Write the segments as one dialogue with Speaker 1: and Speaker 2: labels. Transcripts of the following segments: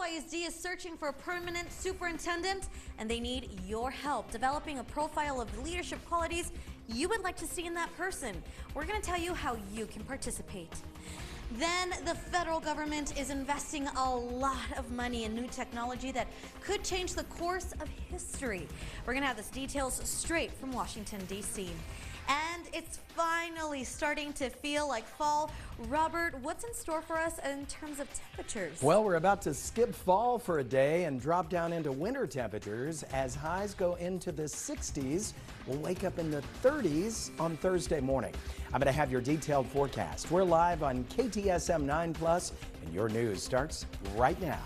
Speaker 1: ISD is searching for a permanent superintendent, and they need your help developing a profile of the leadership qualities you would like to see in that person. We're going to tell you how you can participate. Then the federal government is investing a lot of money in new technology that could change the course of history. We're going to have this details straight from Washington, D.C. And it's finally starting to feel like fall. Robert, what's in store for us in terms of temperatures?
Speaker 2: Well, we're about to skip fall for a day and drop down into winter temperatures as highs go into the 60s. We'll wake up in the 30s on Thursday morning. I'm going to have your detailed forecast. We're live on KTSM 9+, and your news starts right now.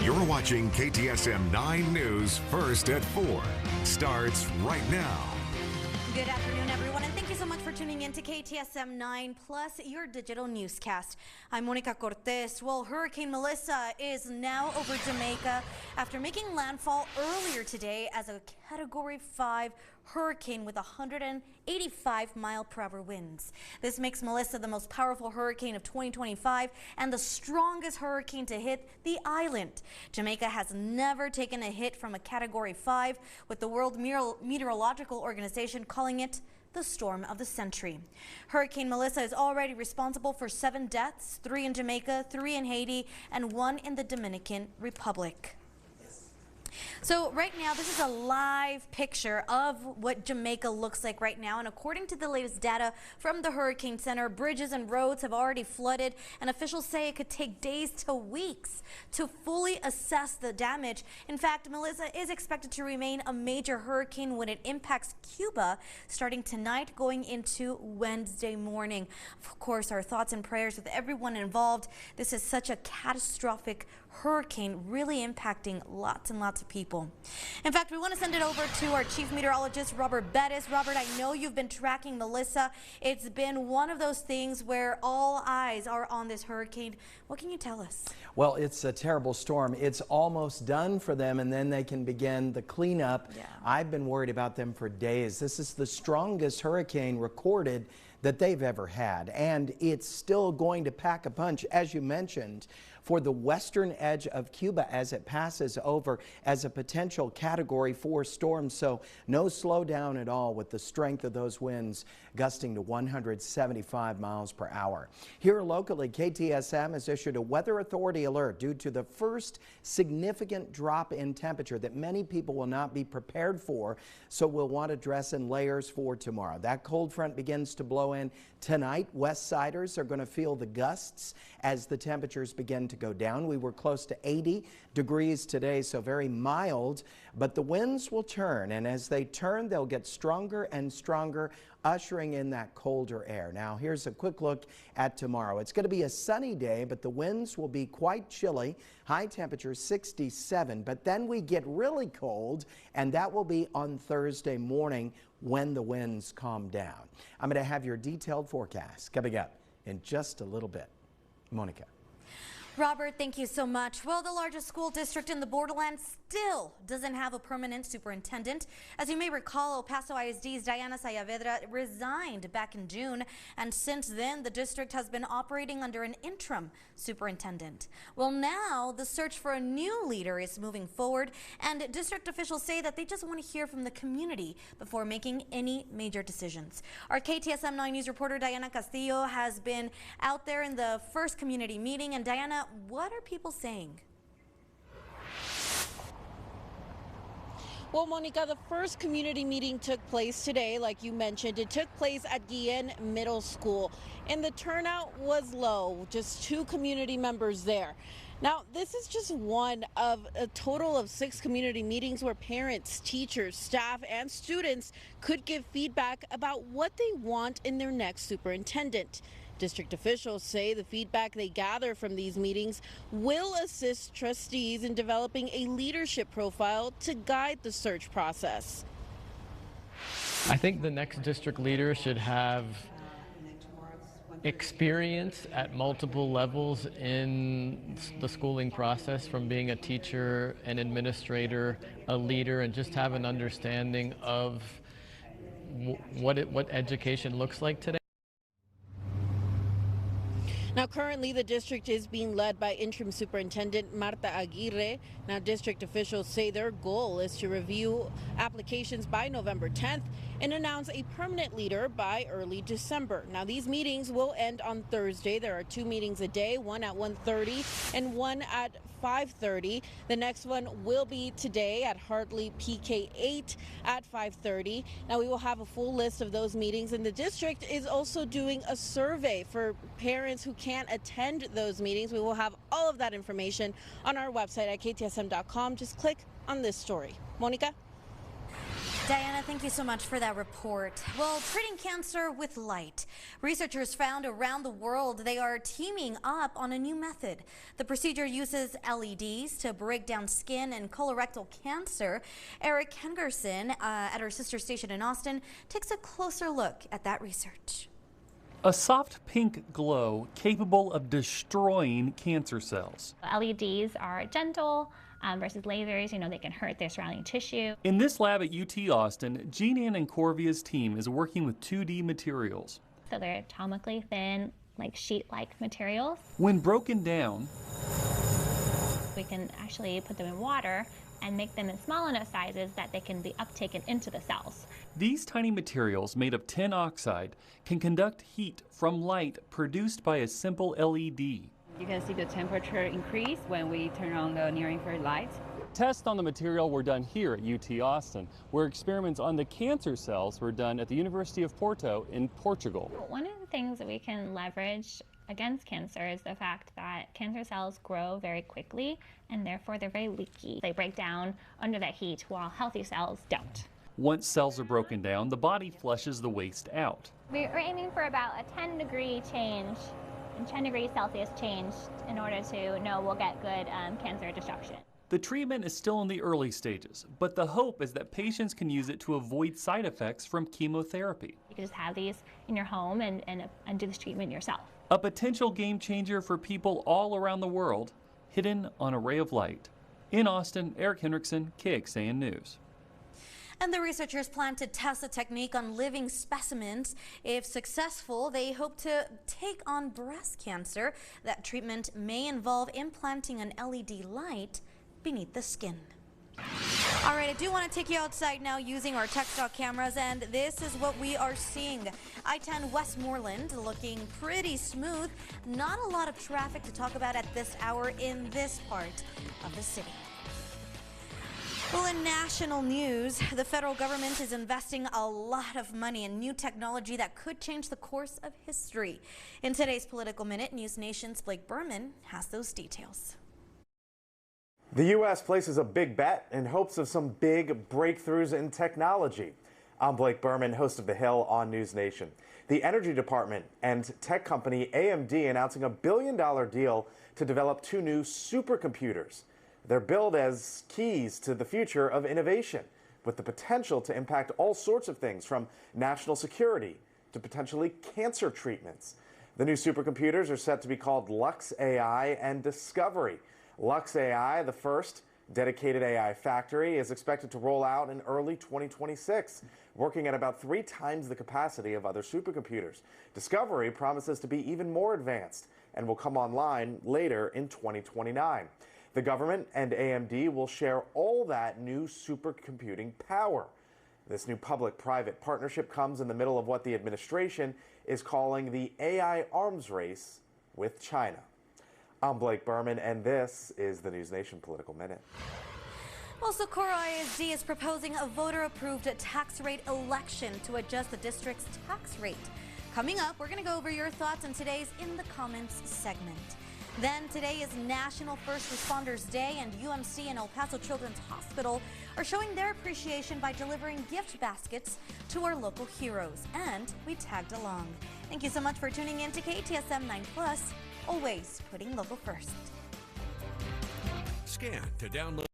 Speaker 3: You're watching KTSM 9 News First at 4. Starts right now.
Speaker 1: Good afternoon, everyone, and thank you so much for tuning in to KTSM 9+, your digital newscast. I'm Monica Cortez. Well, Hurricane Melissa is now over Jamaica after making landfall earlier today as a Category 5 hurricane with 185-mile-per-hour winds. This makes Melissa the most powerful hurricane of 2025 and the strongest hurricane to hit the island. Jamaica has never taken a hit from a Category 5, with the World Meteorological Organization calling it the storm of the century. Hurricane Melissa is already responsible for 7 deaths, 3 in Jamaica, 3 in Haiti, and 1 in the Dominican Republic. So right now, this is a live picture of what Jamaica looks like right now. And according to the latest data from the Hurricane Center, bridges and roads have already flooded, and officials say it could take days to weeks to fully assess the damage. In fact, Melissa is expected to remain a major hurricane when it impacts Cuba starting tonight going into Wednesday morning. Of course, our thoughts and prayers with everyone involved. This is such a catastrophic hurricane, really impacting lots and lots of people. In fact, we want to send it over to our chief meteorologist, Robert Bettis. Robert, I know you've been tracking Melissa. It's been one of those things where all eyes are on this hurricane. What can you tell us?
Speaker 2: Well, it's a terrible storm. It's almost done for them, and then they can begin the cleanup.
Speaker 1: Yeah.
Speaker 2: I've been worried about them for days. This is the strongest hurricane recorded that they've ever had, and it's still going to pack a punch, as you mentioned, for the western edge of Cuba as it passes over as a potential Category 4 storm. So no slowdown at all with the strength of those winds gusting to 175 miles per hour. Here locally, KTSM has issued a weather authority alert due to the first significant drop in temperature that many people will not be prepared for, so we'll want to dress in layers for tomorrow. That cold front begins to blow in tonight. West Siders are going to feel the gusts as the temperatures begin to go down. We were close to 80 degrees today, so very mild, but the winds will turn, and as they turn, they'll get stronger and stronger, ushering in that colder air. Now, here's a quick look at tomorrow. It's going to be a sunny day, but the winds will be quite chilly. High temperature 67, but then we get really cold, and that will be on Thursday morning when the winds calm down. I'm going to have your detailed forecast coming up in just a little bit. Monica.
Speaker 1: Robert, thank you so much. Well, the largest school district in the borderlands still doesn't have a permanent superintendent. As you may recall, El Paso ISD's Diana Sayavedra resigned back in June, and since then the district has been operating under an interim superintendent. Well, now the search for a new leader is moving forward, and district officials say that they just want to hear from the community before making any major decisions. Our KTSM 9 News reporter Diana Castillo has been out there in the first community meeting. And Diana, what are people saying?
Speaker 4: Well, Monica, the first community meeting took place today, like you mentioned. It took place at Guillen Middle School, and the turnout was low, just 2 community members there. Now, this is just one of a total of 6 community meetings where parents, teachers, staff, and students could give feedback about what they want in their next superintendent. District officials say the feedback they gather from these meetings will assist trustees in developing a leadership profile to guide the search process.
Speaker 5: I think the next district leader should have Experience at multiple levels in the schooling process, from being a teacher, an administrator, a leader, and just have an understanding of what education looks like today.
Speaker 4: Now, currently, the district is being led by interim superintendent Marta Aguirre. Now, district officials say their goal is to review applications by November 10th and announce a permanent leader by early December. Now, these meetings will end on Thursday. There are 2 meetings a day, one at 1:30 and one at 5:30. The next one will be today at Hartley PK 8 at 5:30. Now, we will have a full list of those meetings, and the district is also doing a survey for parents who can't attend those meetings. We will have all of that information on our website at KTSM.com. Just click on this story. Monica?
Speaker 1: Diana, thank you so much for that report. Well, treating cancer with light. Researchers found around the world they are teaming up on a new method. The procedure uses LEDs to break down skin and colorectal cancer. Eric Hengerson at our sister station in Austin takes a closer look at that research.
Speaker 6: A soft pink glow capable of destroying cancer cells.
Speaker 7: LEDs are gentle versus lasers, they can hurt their surrounding tissue.
Speaker 6: In this lab at UT Austin, Jean-Ann and Corvia's team is working with 2D materials.
Speaker 7: So they're atomically thin, like sheet-like materials.
Speaker 6: When broken down,
Speaker 7: we can actually put them in water and make them in small enough sizes that they can be uptaken into the cells.
Speaker 6: These tiny materials made of tin oxide can conduct heat from light produced by a simple LED.
Speaker 8: You can see the temperature increase when we turn on the near-infrared light.
Speaker 6: Tests on the material were done here at UT Austin, where experiments on the cancer cells were done at the University of Porto in Portugal.
Speaker 7: One of the things that we can leverage against cancer is the fact that cancer cells grow very quickly and therefore they're very leaky. They break down under that heat while healthy cells don't.
Speaker 6: Once cells are broken down, the body flushes the waste out.
Speaker 7: We're aiming for about a 10-degree change, and 10 degrees Celsius change in order to know we'll get good cancer destruction.
Speaker 6: The treatment is still in the early stages, but the hope is that patients can use it to avoid side effects from chemotherapy.
Speaker 7: You can just have these in your home and do this treatment yourself.
Speaker 6: A potential game changer for people all around the world, hidden on a ray of light. In Austin, Eric Hendrickson, KXAN News.
Speaker 1: And the researchers plan to test the technique on living specimens. If successful, they hope to take on breast cancer. That treatment may involve implanting an LED light beneath the skin. All right, I do want to take you outside now using our TechStalk cameras, and this is what we are seeing. I-10 Westmoreland looking pretty smooth. Not a lot of traffic to talk about at this hour in this part of the city. Well, in national news, the federal government is investing a lot of money in new technology that could change the course of history. In today's Political Minute, News Nation's Blake Berman has those details.
Speaker 9: The U.S. places a big bet in hopes of some big breakthroughs in technology. I'm Blake Berman, host of The Hill on News Nation. The Energy Department and tech company AMD announcing a $1 billion deal to develop 2 new supercomputers. They're billed as keys to the future of innovation, with the potential to impact all sorts of things, from national security to potentially cancer treatments. The new supercomputers are set to be called Lux AI and Discovery. Lux AI, the first dedicated AI factory, is expected to roll out in early 2026, working at about 3 times the capacity of other supercomputers. Discovery promises to be even more advanced and will come online later in 2029. The government and AMD will share all that new supercomputing power. This new public-private partnership comes in the middle of what the administration is calling the AI arms race with China. I'm Blake Berman, and this is the News Nation Political Minute.
Speaker 1: Well, Socorro ISD is proposing a voter-approved tax rate election to adjust the district's tax rate. Coming up, we're going to go over your thoughts on today's In the Comments segment. Then today is National First Responders Day, and UMC and El Paso Children's Hospital are showing their appreciation by delivering gift baskets to our local heroes. And we tagged along. Thank you so much for tuning in to KTSM 9+, always putting local first.
Speaker 3: Scan to download.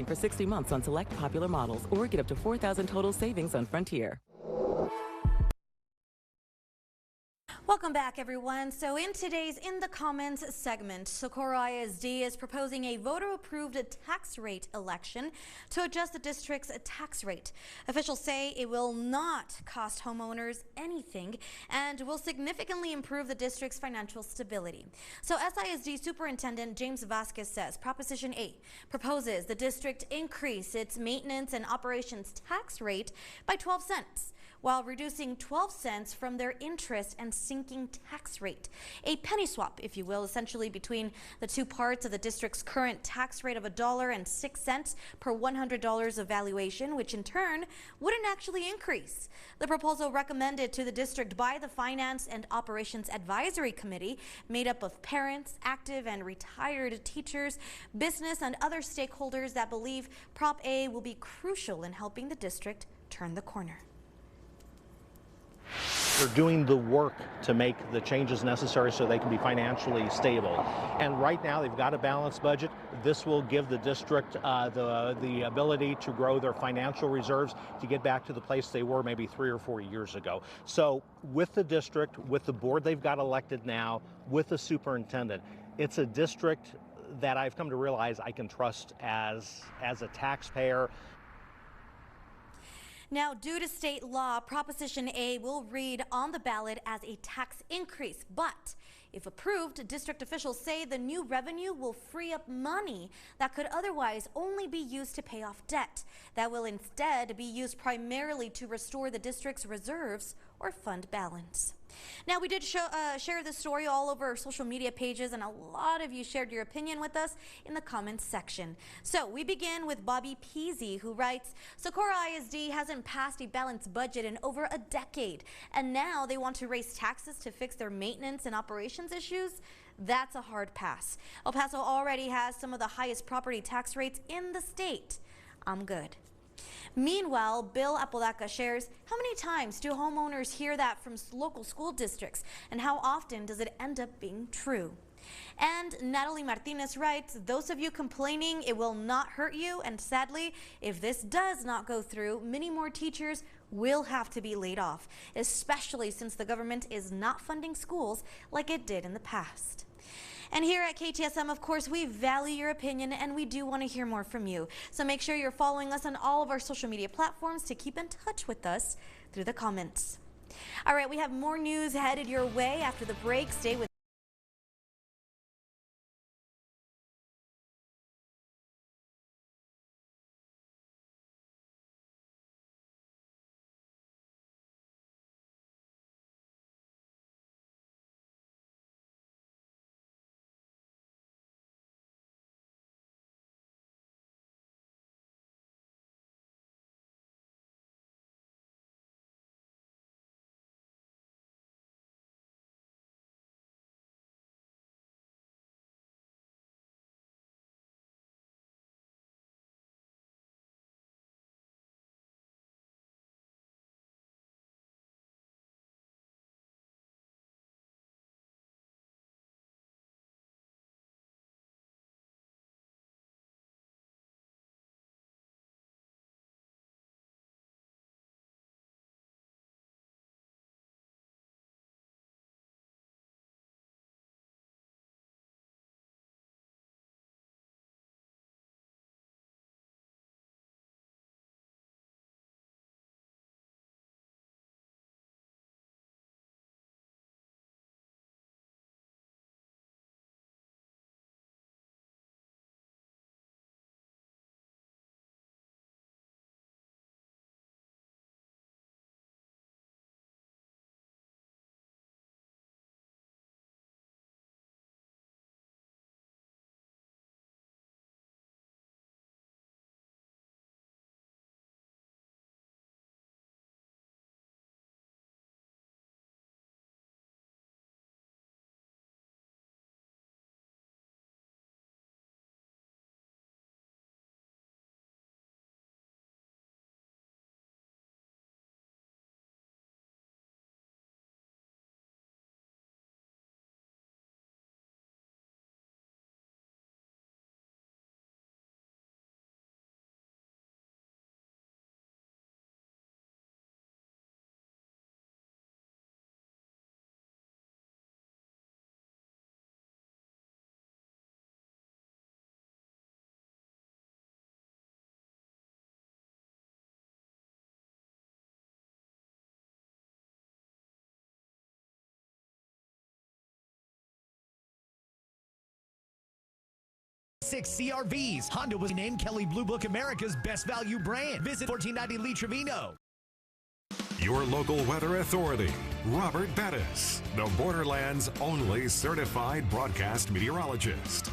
Speaker 10: For 60 months on select popular models, or get up to $4,000 total savings on Frontier.
Speaker 1: Welcome back, everyone. So in today's In the Comments segment, Socorro ISD is proposing a voter-approved tax rate election to adjust the district's tax rate. Officials say it will not cost homeowners anything and will significantly improve the district's financial stability. So SISD Superintendent James Vasquez says Proposition 8 proposes the district increase its maintenance and operations tax rate by 12 cents. While reducing 12 cents from their interest and sinking tax rate. A penny swap, if you will, essentially between the two parts of the district's current tax rate of $1.06 per $100 of valuation, which in turn wouldn't actually increase. The proposal recommended to the district by the Finance and Operations Advisory Committee, made up of parents, active and retired teachers, business and other stakeholders that believe Prop A will be crucial in helping the district turn the corner.
Speaker 11: They're doing the work to make the changes necessary so they can be financially stable. And right now they've got a balanced budget. This will give the district the ability to grow their financial reserves to get back to the place they were maybe 3 or 4 years ago. So with the district, with the board they've got elected now, with the superintendent, it's a district that I've come to realize I can trust as a taxpayer.
Speaker 1: Now, due to state law, Proposition A will read on the ballot as a tax increase, but if approved, district officials say the new revenue will free up money that could otherwise only be used to pay off debt. That will instead be used primarily to restore the district's reserves or fund balance. Now, we did share this story all over our social media pages, and a lot of you shared your opinion with us in the comments section. So we begin with Bobby Peasy, who writes, Socorro ISD hasn't passed a balanced budget in over a decade, and now they want to raise taxes to fix their maintenance and operations issues? That's a hard pass. El Paso already has some of the highest property tax rates in the state. I'm good. Meanwhile, Bill Apodaca shares, how many times do homeowners hear that from local school districts, and how often does it end up being true? And Natalie Martinez writes, those of you complaining it will not hurt you, and sadly, if this does not go through, many more teachers will have to be laid off, especially since the government is not funding schools like it did in the past. And here at KTSM, of course, we value your opinion and we do want to hear more from you. So make sure you're following us on all of our social media platforms to keep in touch with us through the comments. All right, we have more news headed your way after the break. Stay with
Speaker 12: 6 CRVs. Honda was named Kelley Blue Book America's best value brand. Visit 1490 Lee Trevino.
Speaker 3: Your local weather authority, Robert Bettis, the Borderlands' only certified broadcast meteorologist.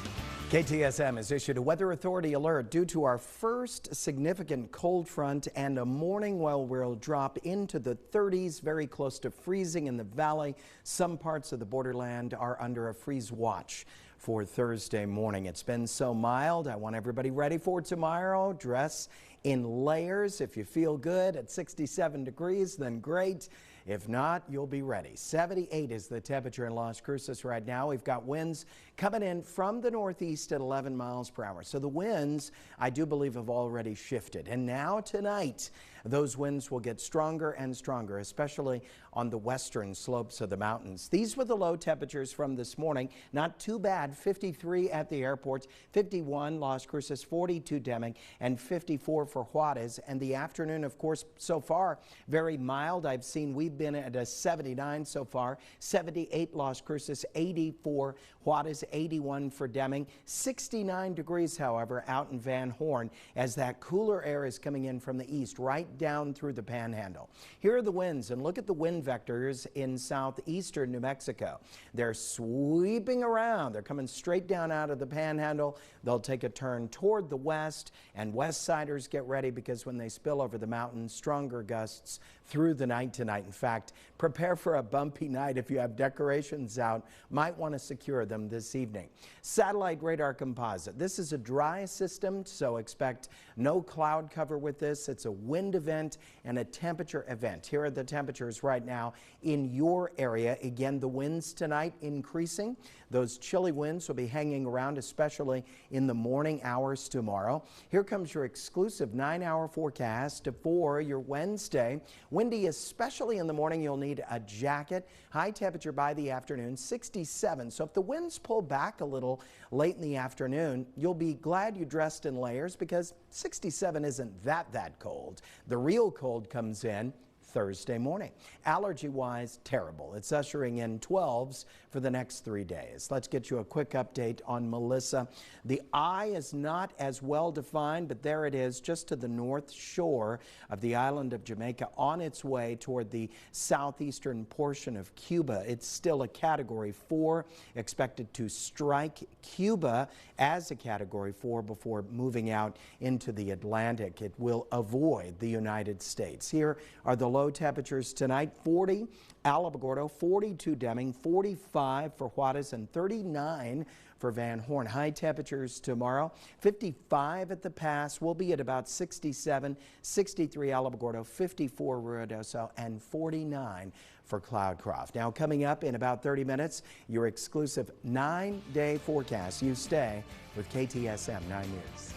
Speaker 2: KTSM has issued a weather authority alert due to our first significant cold front and a morning well will drop into the 30s, very close to freezing in the valley. Some parts of the borderland are under a freeze watch for Thursday morning. It's been so mild. I want everybody ready for tomorrow. Dress in layers. If you feel good at 67 degrees, then great. If not, you'll be ready. 78 is the temperature in Las Cruces right now. We've got winds coming in from the northeast at 11 miles per hour. So the winds, I do believe, have already shifted. And now tonight, those winds will get stronger and stronger, especially on the western slopes of the mountains. These were the low temperatures from this morning. Not too bad. 53 at the airports, 51 Las Cruces, 42 Deming, and 54 for Juarez. And the afternoon, of course, so far, very mild. We've been at a 79 so far, 78 Las Cruces, 84 Juarez, 81 for Deming, 69 degrees, however, out in Van Horn as that cooler air is coming in from the east right down through the panhandle. Here are the winds, and look at the wind vectors in southeastern New Mexico. They're sweeping around. They're coming straight down out of the panhandle. They'll take a turn toward the west, and west siders get ready because when they spill over the mountains, stronger gusts through the night tonight. In fact, prepare for a bumpy night. If you have decorations out, might want to secure them this evening. Satellite radar composite. This is a dry system, so expect no cloud cover with this. It's a wind event and a temperature event. Here are the temperatures right now in your area. Again, the winds tonight increasing. Those chilly winds will be hanging around, especially in the morning hours tomorrow. Here comes your exclusive 9-hour forecast for your Wednesday. Windy, especially in the morning. You'll need a jacket. High temperature by the afternoon, 67. So if the winds pull back a little late in the afternoon, you'll be glad you dressed in layers because 67 isn't that cold. The real cold comes in Thursday morning. Allergy-wise, terrible. It's ushering in 12s for the next 3 days. Let's get you a quick update on Melissa. The eye is not as well defined, but there it is just to the north shore of the island of Jamaica on its way toward the southeastern portion of Cuba. It's still a Category 4, expected to strike Cuba as a Category 4 before moving out into the Atlantic. It will avoid the United States. Here are the low temperatures tonight. 40 Alamogordo, 42 Deming, 45 for Juarez, and 39 for Van Horn. High temperatures tomorrow. 55 at the pass. We'll be at about 67, 63 Alamogordo, 54 Ruidoso, and 49 for Cloudcroft. Now coming up in about 30 minutes, your exclusive 9-day forecast. You stay with KTSM 9 News.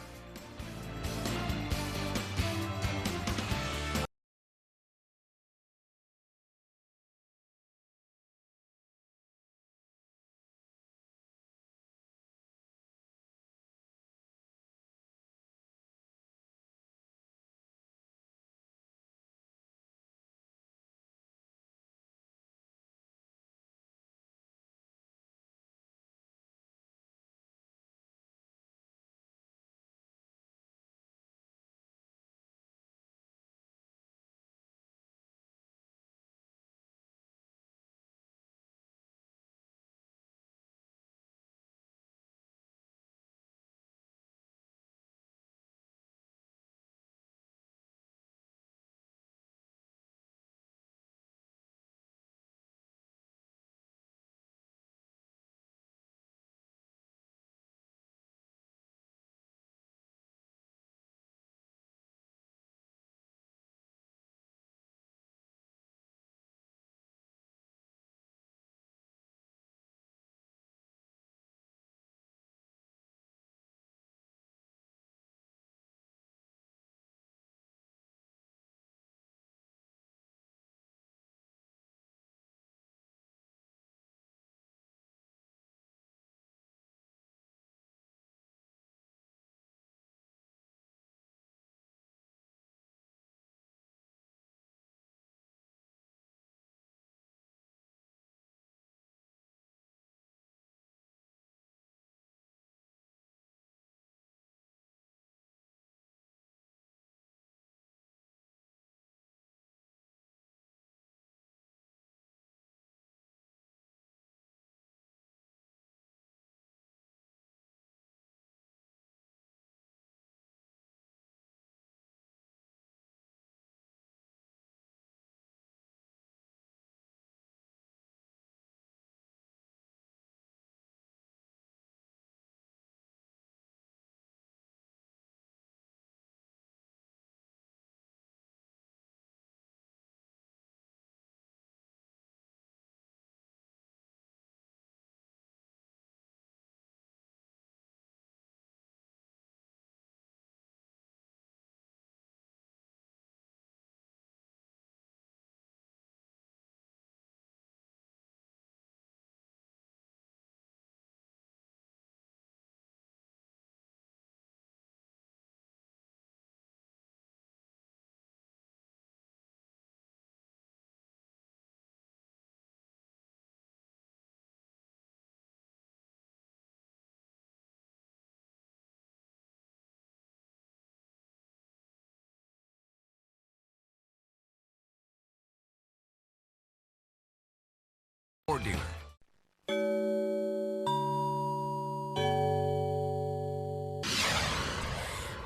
Speaker 3: Ford dealer.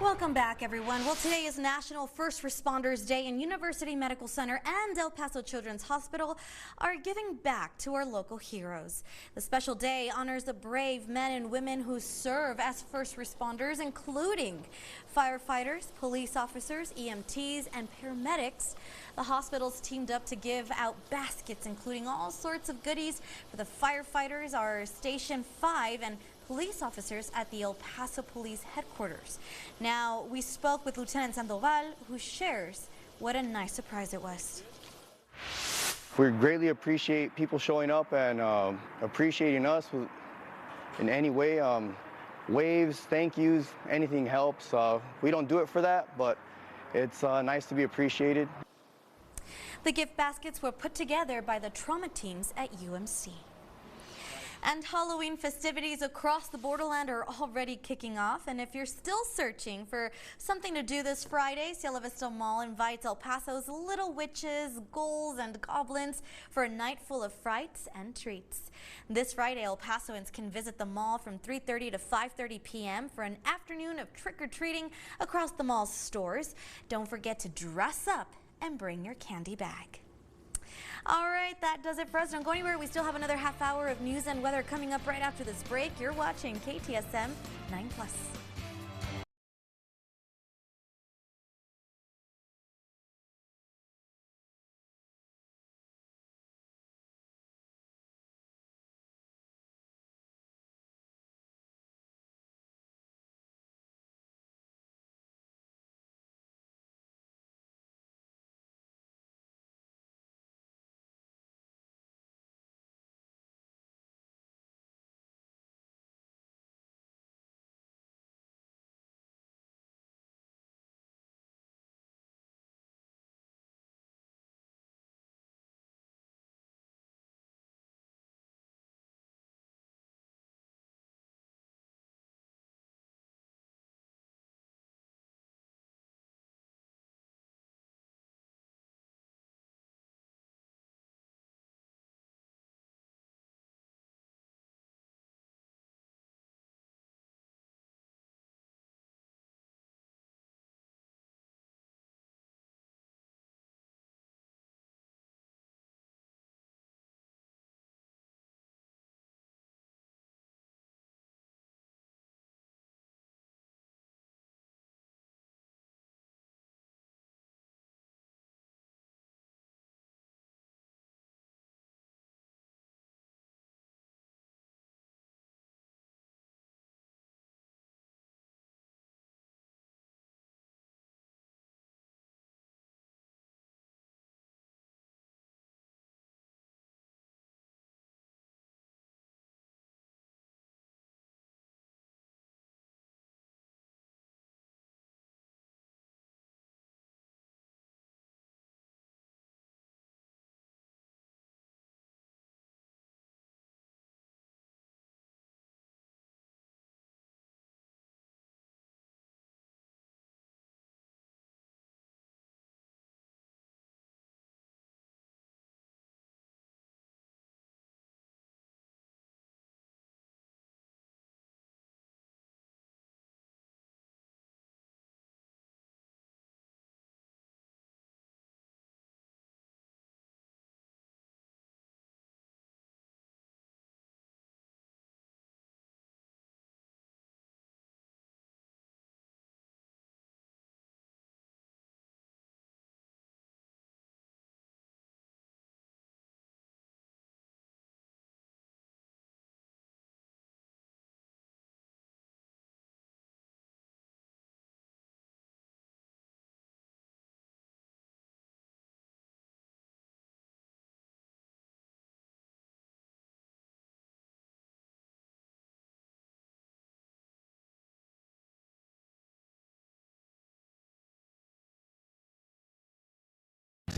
Speaker 1: Welcome back, everyone. Well, today is National First Responders Day, and University Medical Center and El Paso Children's Hospital are giving back to our local heroes. The special day honors the brave men and women who serve as first responders, including firefighters, police officers, EMTs, and paramedics. The hospitals teamed up to give out baskets, including all sorts of goodies for the firefighters, our Station 5, and police officers at the El Paso Police Headquarters. Now, we spoke with Lieutenant Sandoval, who shares what a nice surprise it was.
Speaker 13: We greatly appreciate people showing up and appreciating us in any way. Waves, thank yous, anything helps. We don't do it for that, but it's nice to be appreciated.
Speaker 1: The gift baskets were put together by the trauma teams at UMC. And Halloween festivities across the borderland are already kicking off. And if you're still searching for something to do this Friday, Cielo Vista Mall invites El Paso's little witches, ghouls, and goblins for a night full of frights and treats. This Friday, El Pasoans can visit the mall from 3:30 to 5:30 p.m. for an afternoon of trick-or-treating across the mall's stores. Don't forget to dress up and bring your candy bag. All right, that does it for us. Don't go anywhere. We still have another half hour of news and weather coming up right after this break. You're watching KTSM 9+.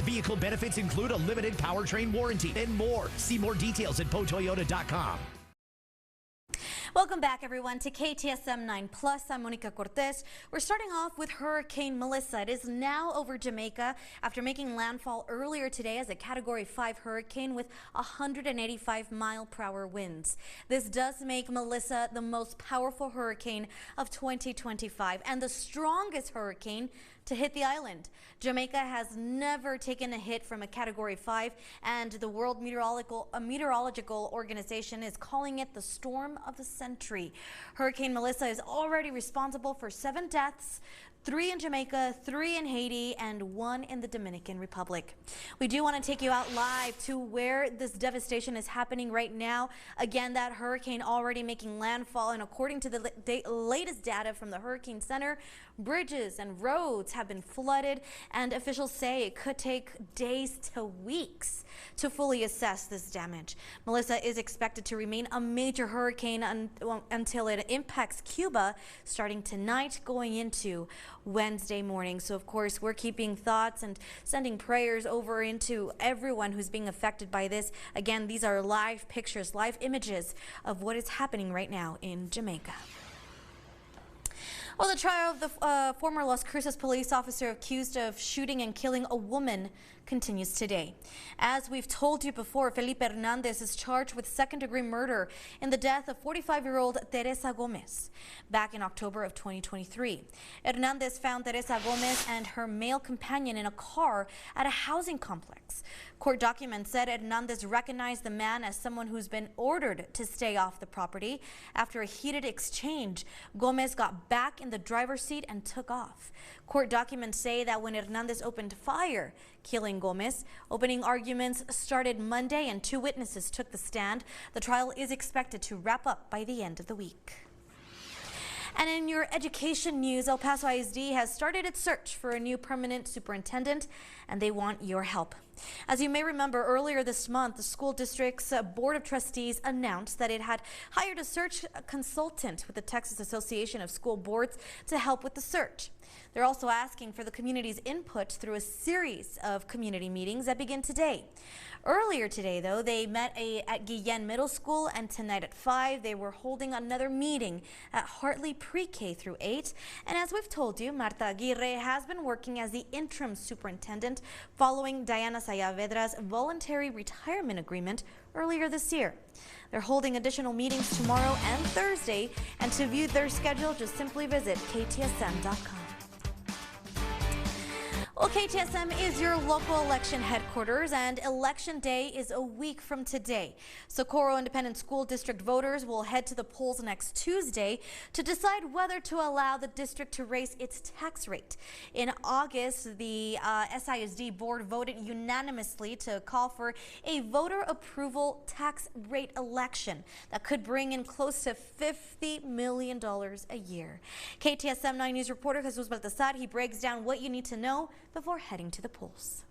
Speaker 12: Vehicle benefits include a limited powertrain warranty and more. See more details at potoyota.com.
Speaker 1: Welcome back, everyone, to KTSM 9 Plus. I'm Monica Cortez. We're starting off with Hurricane Melissa. It is now over Jamaica after making landfall earlier today as a Category 5 hurricane with 185-mile-per-hour winds. This does make Melissa the most powerful hurricane of 2025 and the strongest hurricane to hit the island. Jamaica has never taken a hit from a Category 5, and the World Meteorological Organization is calling it the storm of the century. Hurricane Melissa is already responsible for 7 deaths, 3 in Jamaica, 3 in Haiti, and 1 in the Dominican Republic. We do want to take you out live to where this devastation is happening right now. Again, that hurricane already making landfall, and according to the latest data from the Hurricane Center, bridges and roads have been flooded, and officials say it could take days to weeks to fully assess this damage. Melissa is expected to remain a major hurricane until it impacts Cuba starting tonight going into Wednesday morning. So of course we're keeping thoughts and sending prayers over into everyone who's being affected by this. Again, these are live pictures, live images of what is happening right now in Jamaica. Well, the trial of the former Las Cruces police officer accused of shooting and killing a woman continues today. As we've told you before, Felipe Hernandez is charged with second-degree murder in the death of 45-year-old Teresa Gomez back in October of 2023. Hernandez found Teresa Gomez and her male companion in a car at a housing complex. Court documents said Hernandez recognized the man as someone who's been ordered to stay off the property. After a heated exchange, Gomez got back in the driver's seat and took off. Court documents say that when Hernandez opened fire, killing Gomez, opening arguments started Monday and 2 witnesses took the stand. The trial is expected to wrap up by the end of the week. And in your education news, El Paso ISD has started its search for a new permanent superintendent, and they want your help. As you may remember, earlier this month, the school district's Board of Trustees announced that it had hired a search consultant with the Texas Association of School Boards to help with the search. They're also asking for the community's input through a series of community meetings that begin today. Earlier today, though, they met at Guillen Middle School, and tonight at 5, they were holding another meeting at Hartley Pre-K through 8. And as we've told you, Marta Aguirre has been working as the interim superintendent following Diana Saavedra's voluntary retirement agreement earlier this year. They're holding additional meetings tomorrow and Thursday, and to view their schedule, just simply visit ktsm.com. Well, KTSM is your local election headquarters, and Election Day is a week from today. Socorro Independent School District voters will head to the polls next Tuesday to decide whether to allow the district to raise its tax rate. In August, the SISD board voted unanimously to call for a voter approval tax rate election that could bring in close to $50 million a year. KTSM 9 News reporter Jesus Baltazar, he breaks down what you need to know before heading to the polls.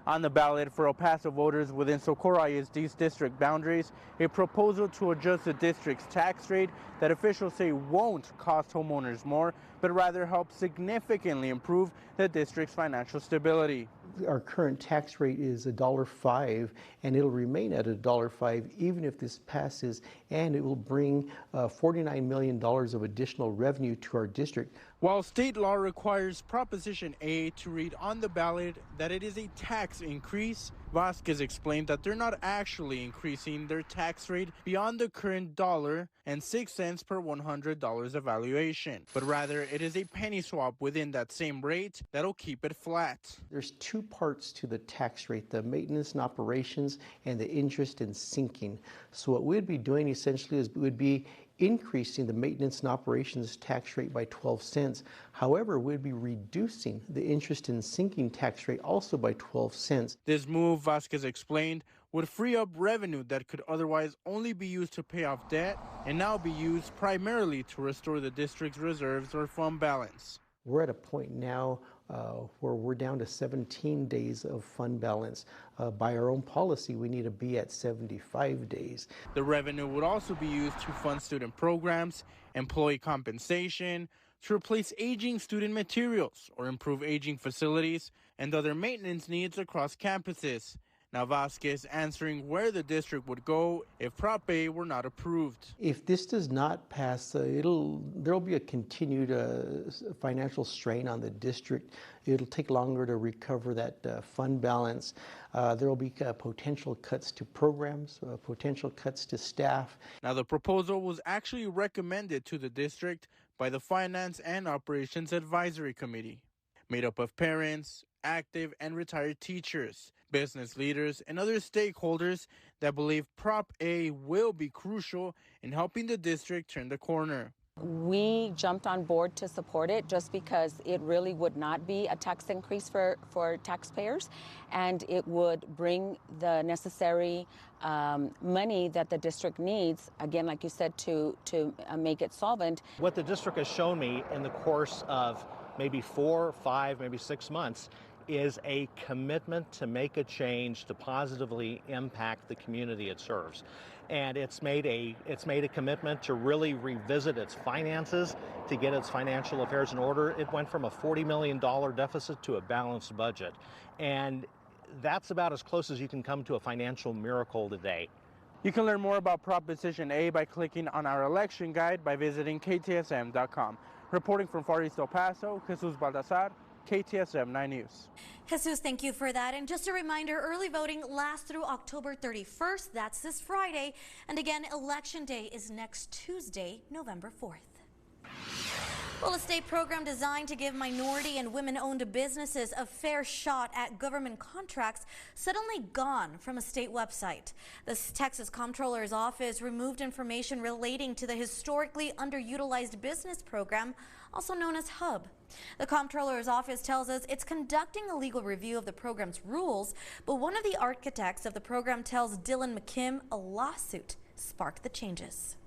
Speaker 14: On the ballot for El Paso voters within Socorro ISD's district boundaries, a proposal to adjust the district's tax rate that officials say won't cost homeowners more, but rather help significantly improve the district's financial stability.
Speaker 15: Our current tax rate is $1.05, and it'll remain at $1.05 even if this passes, and it will bring $49 million of additional revenue to our district.
Speaker 14: While state law requires Proposition A to read on the ballot that it is a tax increase, Vasquez explained that they're not actually increasing their tax rate beyond the current $1.06 per $100 evaluation, but rather it is a penny swap within that same rate that'll keep it flat.
Speaker 15: There's 2 parts to the tax rate, the maintenance and operations and the interest and sinking. So what we'd be doing essentially is we would be increasing the maintenance and operations tax rate by 12 cents. However, we'd be reducing the interest and sinking tax rate also by 12 cents.
Speaker 14: This move, Vasquez explained, would free up revenue that could otherwise only be used to pay off debt and now be used primarily to restore the district's reserves or fund balance.
Speaker 15: We're at a point now where we're down to 17 days of fund balance. By our own policy, we need to be at 75 days.
Speaker 14: The revenue would also be used to fund student programs, employee compensation, to replace aging student materials or improve aging facilities and other maintenance needs across campuses. Now Vasquez answering where the district would go if Prop A were not approved.
Speaker 15: If this does not pass, there'll be a continued financial strain on the district. It'll take longer to recover that fund balance. There will be potential cuts to programs, potential cuts to staff.
Speaker 14: Now the proposal was actually recommended to the district by the Finance and Operations Advisory Committee, made up of parents, active and retired teachers, business leaders, and other stakeholders that believe Prop A will be crucial in helping the district turn the corner.
Speaker 16: We jumped on board to support it just because it really would not be a tax increase for taxpayers, and it would bring the necessary money that the district needs, again, like you said, to make it solvent.
Speaker 11: What the district has shown me in the course of maybe 4, 5, maybe 6 months is a commitment to make a change to positively impact the community it serves. And it's made a commitment to really revisit its finances, to get its financial affairs in order. It went from a $40 million deficit to a balanced budget. And that's about as close as you can come to a financial miracle today.
Speaker 14: You can learn more about Proposition A by clicking on our election guide by visiting KTSM.com. Reporting from Far East El Paso, Jesus Baldassar, KTSM 9 News.
Speaker 1: Jesus, thank you for that. And just a reminder, early voting lasts through October 31st. That's this Friday. And again, Election Day is next Tuesday, November 4th. Well, a state program designed to give minority and women-owned businesses a fair shot at government contracts suddenly gone from a state website. The Texas Comptroller's Office removed information relating to the historically underutilized business program, also known as HUB. The Comptroller's Office tells us it's conducting a legal review of the program's rules, but one of the architects of the program tells Dylan McKim a lawsuit sparked the changes.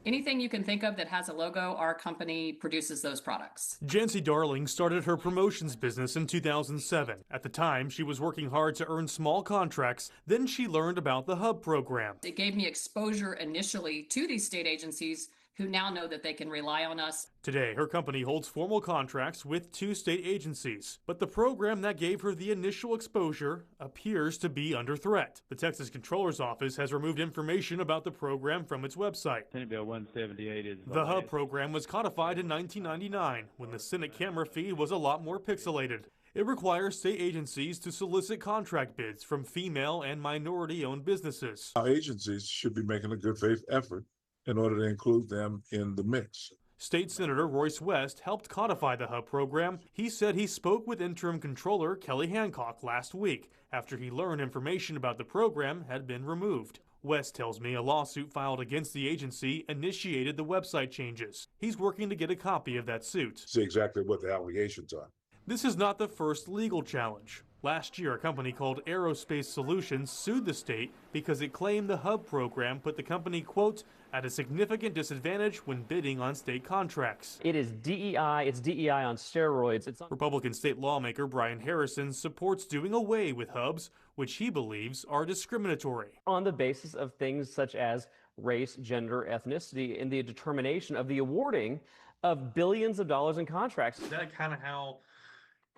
Speaker 17: Anything you can think of that has a logo, our company produces those products.
Speaker 18: Jancy Darling started her promotions business in 2007. At the time, she was working hard to earn small contracts. Then she learned about the HUB program.
Speaker 17: It gave me exposure initially to these state agencies who now know that they can rely on us.
Speaker 18: Today, her company holds formal contracts with 2 state agencies, but the program that gave her the initial exposure appears to be under threat. The Texas Comptroller's Office has removed information about the program from its website.
Speaker 19: Senate Bill 178 is...
Speaker 18: The HUB program was codified in 1999 when the Senate camera feed was a lot more pixelated. It requires state agencies to solicit contract bids from female and minority-owned businesses.
Speaker 20: Our agencies should be making a good faith effort in order to include them in the mix.
Speaker 18: State Senator Royce West helped codify the HUB program. He said he spoke with interim controller Kelly Hancock last week after he learned information about the program had been removed. West tells me a lawsuit filed against the agency initiated the website changes. He's working to get a copy of that suit.
Speaker 20: See exactly what the allegations are.
Speaker 18: This is not the first legal challenge. Last year, a company called Aerospace Solutions sued the state because it claimed the HUB program put the company, quote, at a significant disadvantage when bidding on state contracts.
Speaker 21: It is DEI, it's DEI on steroids.
Speaker 18: Republican state lawmaker Brian Harrison supports doing away with HUBs, which he believes are discriminatory.
Speaker 21: On the basis of things such as race, gender, ethnicity, and the determination of the awarding of billions of dollars in contracts.
Speaker 18: Is that kind of how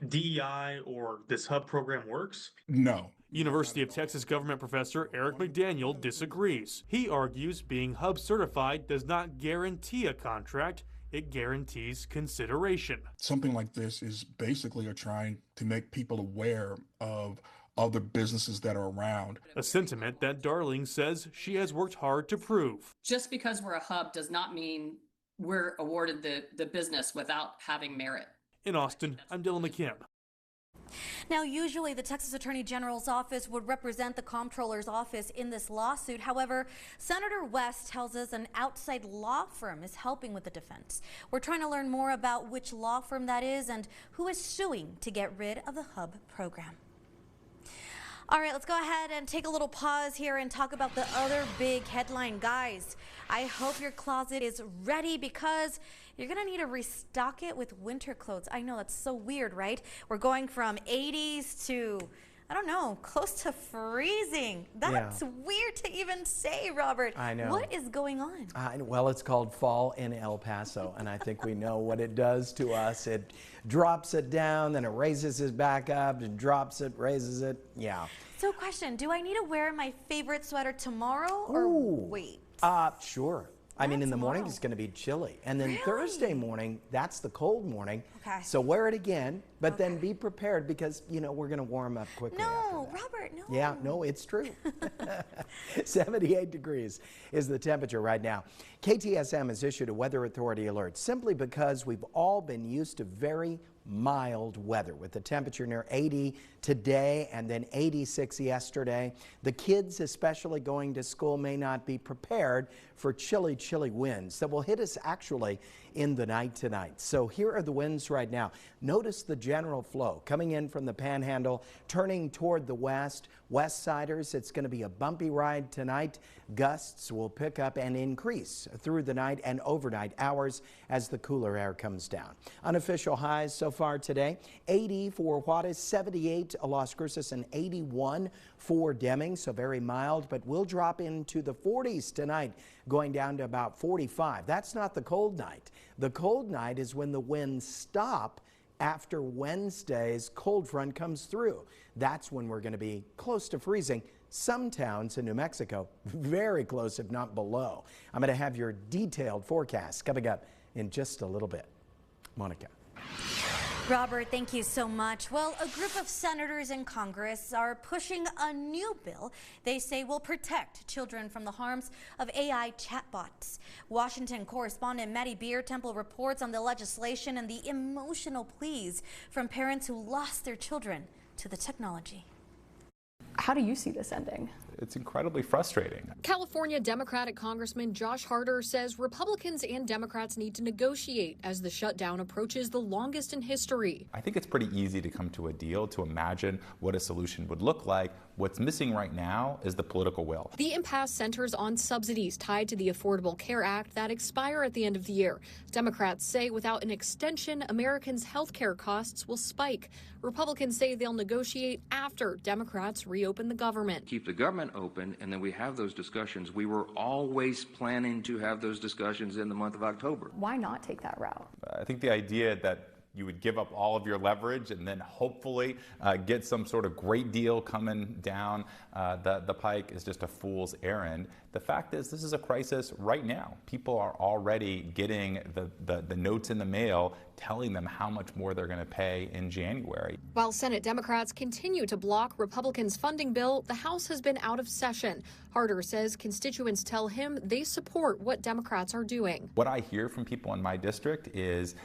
Speaker 18: DEI or this HUB program works?
Speaker 20: No.
Speaker 18: University of Texas government professor Eric McDaniel disagrees. He argues being HUB certified does not guarantee a contract, it guarantees consideration.
Speaker 22: Something like this is basically trying to make people aware of other businesses that are around.
Speaker 18: A sentiment that Darling says she has worked hard to prove.
Speaker 17: Just because we're a HUB does not mean we're awarded the business without having merit.
Speaker 18: In Austin, I'm Dylan McKim.
Speaker 1: Now, usually the Texas Attorney General's office would represent the Comptroller's office in this lawsuit. However, Senator West tells us an outside law firm is helping with the defense. We're trying to learn more about which law firm that is and who is suing to get rid of the HUB program. All right, let's go ahead and take a little pause here and talk about the other big headline. Guys, I hope your closet is ready because you're going to need to restock it with winter clothes. I know that's so weird, right? We're going from 80s to I don't know, close to freezing. That's weird to even say, Robert.
Speaker 2: I know.
Speaker 1: What is going on?
Speaker 2: Well, it's called fall in El Paso, and I think we know what it does to us. It drops it down, then it raises it back up, and drops it, raises it. Yeah.
Speaker 1: So question, do I need to wear my favorite sweater tomorrow or wait?
Speaker 2: Sure. I mean, in the morning it's going to be chilly. And then Thursday morning, that's the cold morning.
Speaker 1: Okay.
Speaker 2: So wear it again, but then be prepared because, you know, we're going to warm up quickly.
Speaker 1: No, Robert, no.
Speaker 2: Yeah, no, it's true. 78 degrees is the temperature right now. KTSM has issued a weather authority alert simply because we've all been used to very mild weather with the temperature near 80 today and then 86 yesterday. The kids, especially going to school, may not be prepared for chilly, chilly winds that will hit us actually in the night tonight. So here are the winds right now. Notice the general flow coming in from the Panhandle, turning toward the west. West Siders, it's going to be a bumpy ride tonight. Gusts will pick up and increase through the night and overnight hours as the cooler air comes down. Unofficial highs so far today, 80 for Juarez, 78 Las Cruces, and 81 for Deming, so very mild, but we'll drop into the 40s tonight, going down to about 45. That's not the cold night. The cold night is when the winds stop after Wednesday's cold front comes through. That's when we're going to be close to freezing. Some towns in New Mexico very close, if not below. I'm going to have your detailed forecast coming up in just a little bit. Monica.
Speaker 1: Robert, thank you so much. Well, a group of senators in Congress are pushing a new bill they say will protect children from the harms of AI chatbots. Washington correspondent Maddie Beer-Temple reports on the legislation and the emotional pleas from parents who lost their children to the technology.
Speaker 5: How do you see this ending?
Speaker 19: It's incredibly frustrating.
Speaker 23: California Democratic Congressman Josh Harder says Republicans and Democrats need to negotiate as the shutdown approaches the longest in history.
Speaker 19: I think it's pretty easy to come to a deal, to imagine what a solution would look like. What's missing right now is the political will.
Speaker 23: The impasse centers on subsidies tied to the Affordable Care Act that expire at the end of the year. Democrats say without an extension, Americans' health care costs will spike. Republicans say they'll negotiate after Democrats reopen the government.
Speaker 24: Keep the government open, and then we have those discussions. We were always planning to have those discussions in the month of October.
Speaker 5: Why not take that route?
Speaker 19: I think the idea that you would give up all of your leverage and then hopefully get some sort of great deal coming down the pike is just a fool's errand. The fact is, this is a crisis right now. People are already getting the notes in the mail telling them how much more they're going to pay in January.
Speaker 23: While Senate Democrats continue to block Republicans' funding bill, the House has been out of session. Harder says constituents tell him they support what Democrats are doing.
Speaker 19: What I hear from people in my district is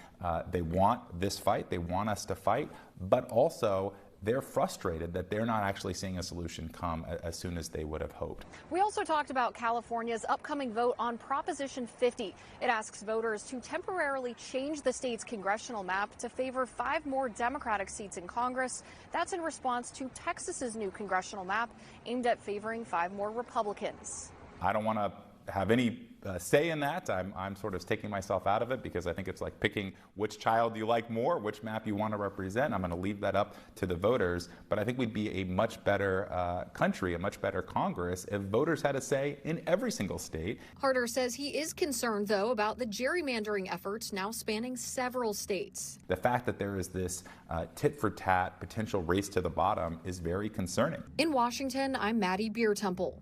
Speaker 19: they want this fight, they want us to fight, but also they're frustrated that they're not actually seeing a solution come as soon as they would have hoped.
Speaker 23: We also talked about California's upcoming vote on Proposition 50. It asks voters to temporarily change the state's congressional map to favor 5 more Democratic seats in Congress. That's in response to Texas's new congressional map aimed at favoring 5 more Republicans.
Speaker 19: I don't want to have any say in that. I'm sort of taking myself out of it because I think it's like picking which child you like more, which map you want to represent. I'm going to leave that up to the voters. But I think we'd be a much better country, a much better Congress if voters had a say in every single state.
Speaker 23: Harder says he is concerned, though, about the gerrymandering efforts now spanning several states.
Speaker 19: The fact that there is this tit-for-tat potential race to the bottom is very concerning.
Speaker 23: In Washington, I'm Maddie Beer-Temple.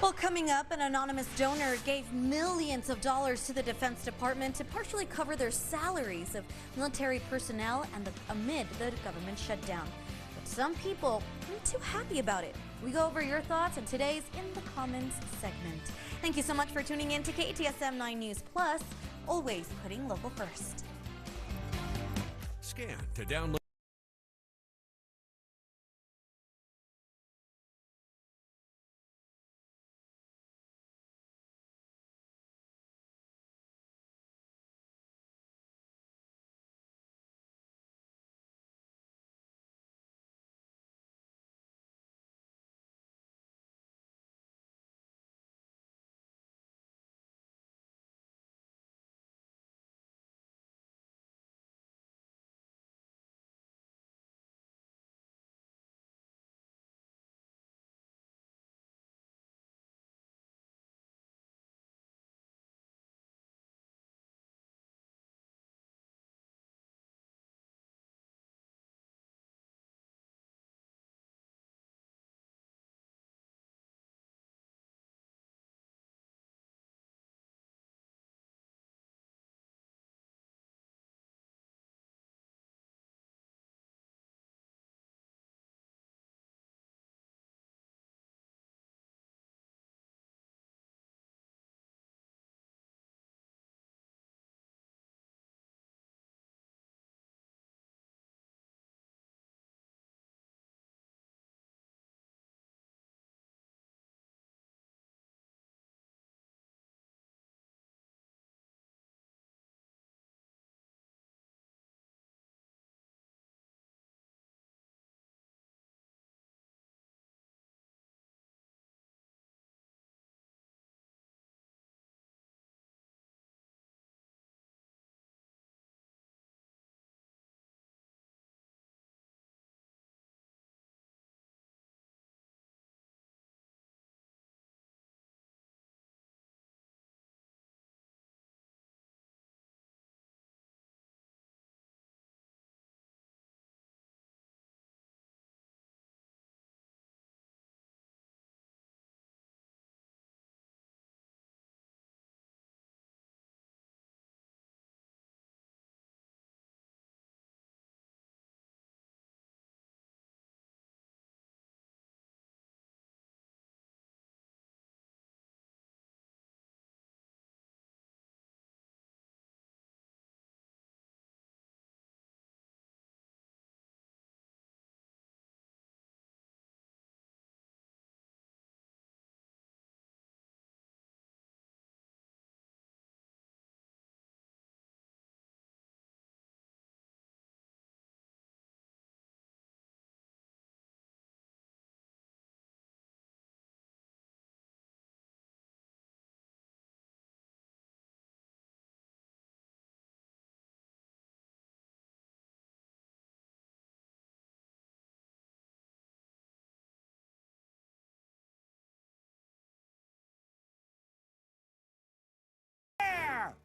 Speaker 1: Well, coming up, an anonymous donor gave millions of dollars to the Defense Department to partially cover their salaries of military personnel and amid the government shutdown. But some people aren't too happy about it. We go over your thoughts in today's In the Comments segment. Thank you so much for tuning in to KTSM 9 News Plus, always putting local first.
Speaker 25: Scan to download.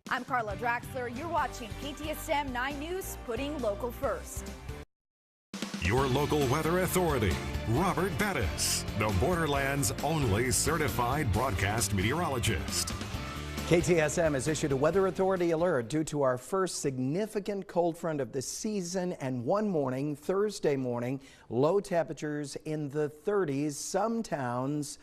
Speaker 4: I'm Carla Draxler. You're watching KTSM 9 News, putting local first.
Speaker 3: Your local weather authority, Robert Bettis, the Borderlands' only certified broadcast meteorologist.
Speaker 2: KTSM has issued a weather authority alert due to our first significant cold front of the season, and one morning, Thursday morning, low temperatures in the 30s, some towns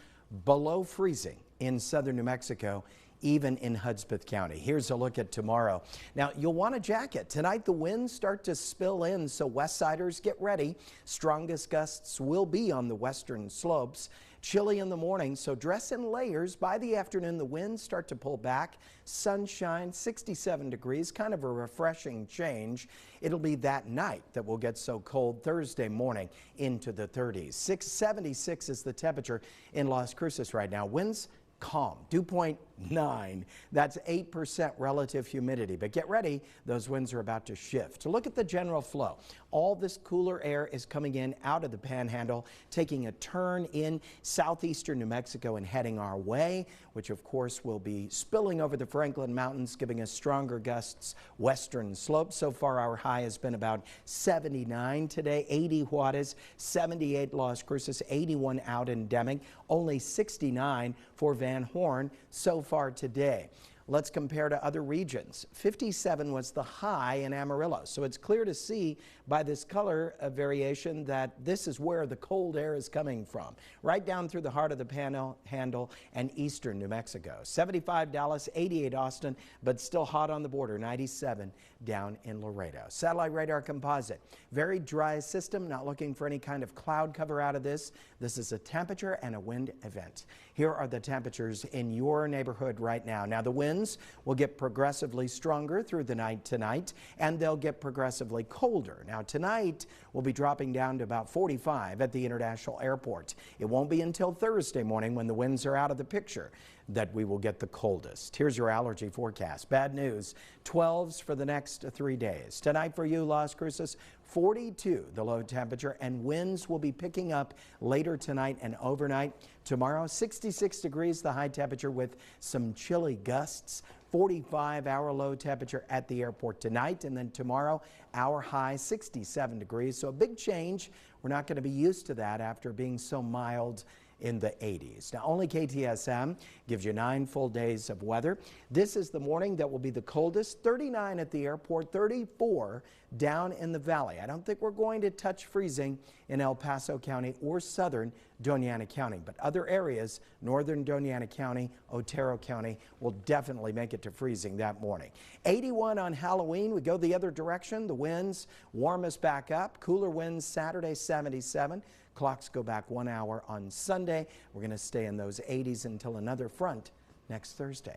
Speaker 2: below freezing in southern New Mexico, even in Hudspeth County. Here's a look at tomorrow. Now, you'll want a jacket. Tonight, the winds start to spill in, so Westsiders, get ready. Strongest gusts will be on the western slopes. Chilly in the morning, so dress in layers. By the afternoon, the winds start to pull back. Sunshine, 67 degrees, kind of a refreshing change. It'll be that night that we'll get so cold Thursday morning into the 30s. 76 is the temperature in Las Cruces right now. Winds calm, dew point 9. That's 8% relative humidity. But get ready, those winds are about to shift. To look at the general flow, all this cooler air is coming in out of the panhandle, taking a turn in southeastern New Mexico and heading our way, which of course will be spilling over the Franklin Mountains, giving us stronger gusts western slopes. So far, our high has been about 79 today, 80 Juarez, 78 Las Cruces, 81 out in Deming, only 69 for Van Horn so far today. Let's compare to other regions. 57 was the high in Amarillo, so it's clear to see by this color variation that this is where the cold air is coming from, right down through the heart of the panhandle and eastern New Mexico. 75 Dallas, 88 Austin, but still hot on the border, 97 down in Laredo. Satellite radar composite, very dry system, not looking for any kind of cloud cover out of this. This is a temperature and a wind event. Here are the temperatures in your neighborhood right now. Now, the winds will get progressively stronger through the night tonight, and they'll get progressively colder. Now, tonight we'll be dropping down to about 45 at the International Airport. It won't be until Thursday morning, when the winds are out of the picture, that we will get the coldest. Here's your allergy forecast. Bad news, 12s for the next 3 days. Tonight for you, Las Cruces, 42 the low temperature, and winds will be picking up later tonight and overnight. Tomorrow, 66 degrees the high temperature with some chilly gusts. 45-hour low temperature at the airport tonight, and then tomorrow our high 67 degrees. So a big change. We're not going to be used to that after being so mild in the 80s. Now, only KTSM gives you 9 full days of weather. This is the morning that will be the coldest. 39 at the airport, 34 down in the valley. I don't think we're going to touch freezing in El Paso County or southern Doña Ana County, but other areas, northern Doña Ana County, Otero County, will definitely make it to freezing that morning. 81 on Halloween. We go the other direction. The winds warm us back up. Cooler winds Saturday, 77. Clocks go back 1 hour on Sunday. We're going to stay in those 80s until another front next Thursday.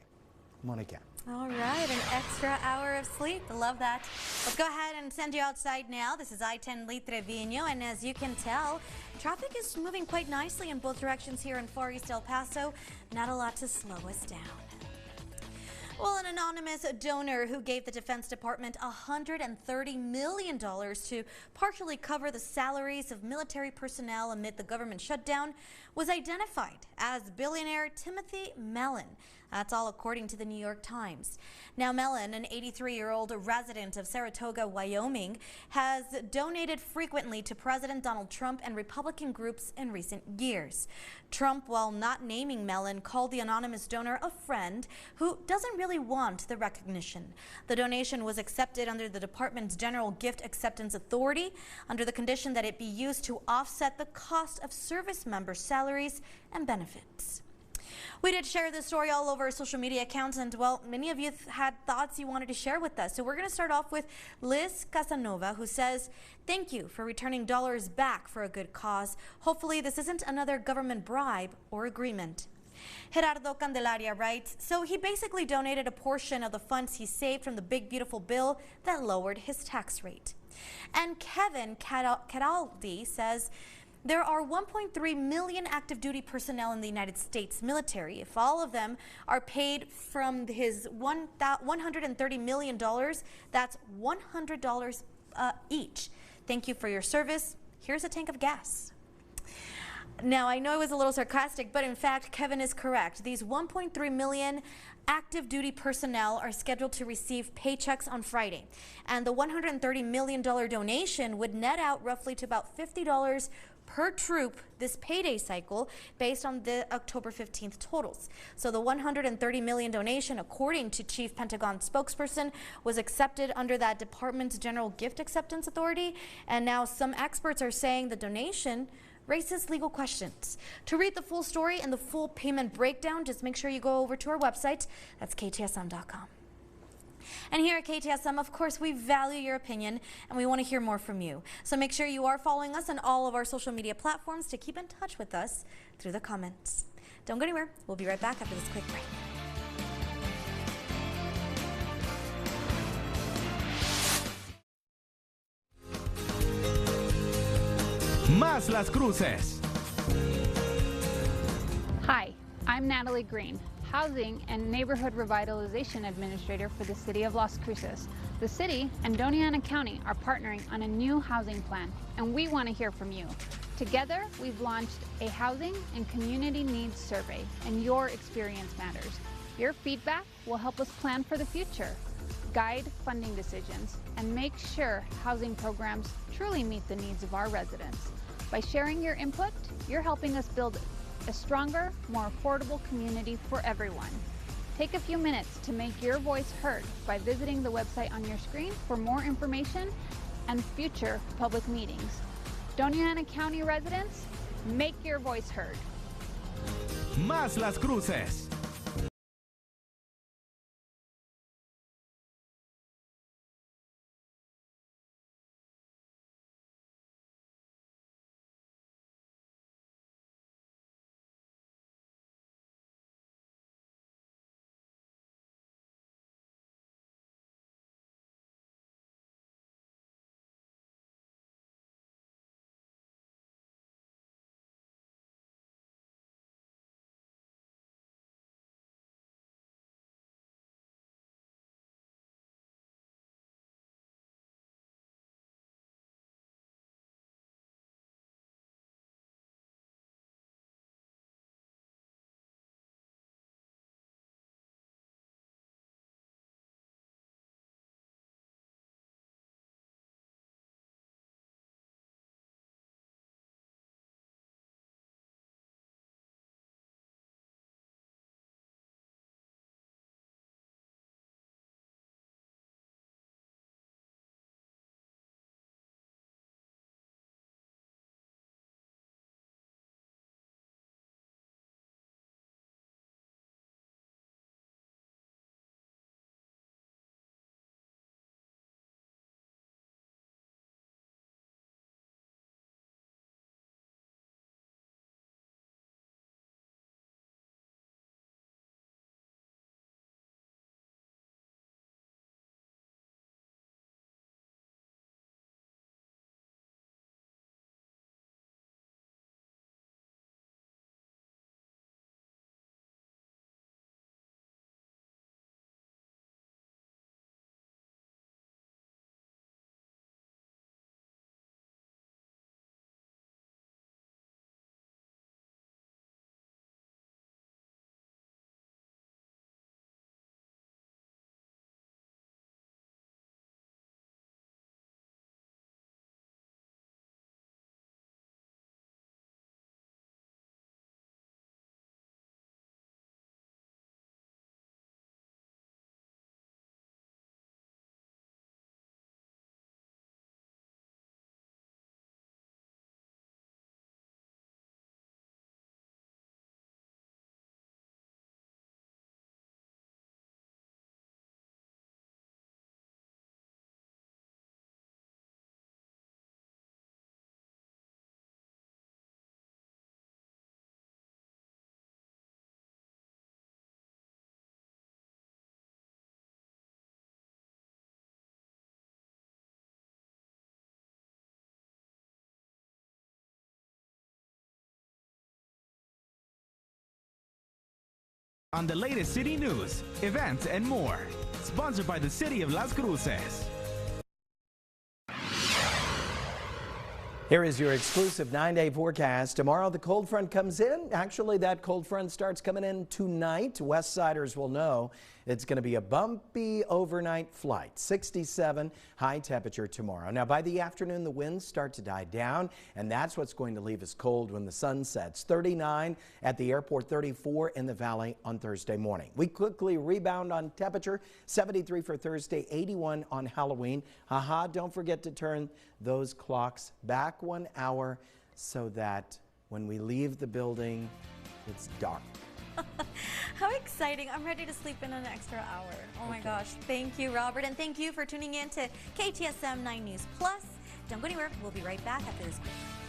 Speaker 2: Monica.
Speaker 1: All right, an extra hour of sleep. I love that. Let's go ahead and send you outside now. This is I-10 Lee Trevino, and as you can tell, traffic is moving quite nicely in both directions here in Far East El Paso. Not a lot to slow us down. Well, an anonymous donor who gave the Defense Department $130 million to partially cover the salaries of military personnel amid the government shutdown was identified as billionaire Timothy Mellon. That's all according to the New York Times. Now, Mellon, an 83-year-old resident of Saratoga, Wyoming, has donated frequently to President Donald Trump and Republican groups in recent years. Trump, while not naming Mellon, called the anonymous donor a friend who doesn't really want the recognition. The donation was accepted under the department's General Gift Acceptance Authority under the condition that it be used to offset the cost of service members' salaries and benefits. We did share this story all over our social media accounts, and well, many of you had thoughts you wanted to share with us. So we're going to start off with Liz Casanova, who says, "Thank you for returning dollars back for a good cause. Hopefully this isn't another government bribe or agreement." Gerardo Candelaria writes, so he basically donated a portion of the funds he saved from the big beautiful bill that lowered his tax rate. And Kevin Cataldi says, there are 1.3 million active duty personnel in the United States military. If all of them are paid from his $130 million, that's $100 each. Thank you for your service. Here's a tank of gas. Now, I know it was a little sarcastic, but in fact, Kevin is correct. These 1.3 million Active duty personnel are scheduled to receive paychecks on Friday, and the $130 million donation would net out roughly to about $50 per troop this payday cycle based on the October 15th totals. So the $130 million donation, according to Chief Pentagon spokesperson, was accepted under that department's General Gift Acceptance Authority, and now some experts are saying the donation raises legal questions. To read the full story and the full payment breakdown, just make sure you go over to our website. That's KTSM.com. And here at KTSM, of course, we value your opinion and we want to hear more from you. So make sure you are following us on all of our social media platforms to keep in touch with us through the comments. Don't go anywhere. We'll be right back after this quick break.
Speaker 12: Más Las Cruces.
Speaker 6: Hi, I'm Natalie Green, Housing and Neighborhood Revitalization Administrator for the City of Las Cruces. The city and Doña Ana County are partnering on a new housing plan, and we want to hear from you. Together, we've launched a housing and community needs survey, and your experience matters. Your feedback will help us plan for the future, guide funding decisions, and make sure housing programs truly meet the needs of our residents. By sharing your input, you're helping us build a stronger, more affordable community for everyone. Take a few minutes to make your voice heard by visiting the website on your screen for more information and future public meetings. Doña Ana County residents, make your voice heard.
Speaker 12: Más Las Cruces. On the latest city news, events, and more. Sponsored by the City of Las Cruces.
Speaker 2: Here is your exclusive 9-day forecast. Tomorrow the cold front comes in. Actually, that cold front starts coming in tonight. West Siders will know it's going to be a bumpy overnight flight. 67 high temperature tomorrow. Now by the afternoon the winds start to die down, and that's what's going to leave us cold when the sun sets. 39 at the airport, 34 in the valley on Thursday morning. We quickly rebound on temperature. 73 for Thursday, 81 on Halloween. Don't forget to turn those clocks back 1 hour so that when we leave the building, it's dark.
Speaker 1: How exciting. I'm ready to sleep in an extra hour. Oh my gosh. Thank you, Robert. And thank you for tuning in to KTSM 9 News Plus. Don't go anywhere. We'll be right back after this break.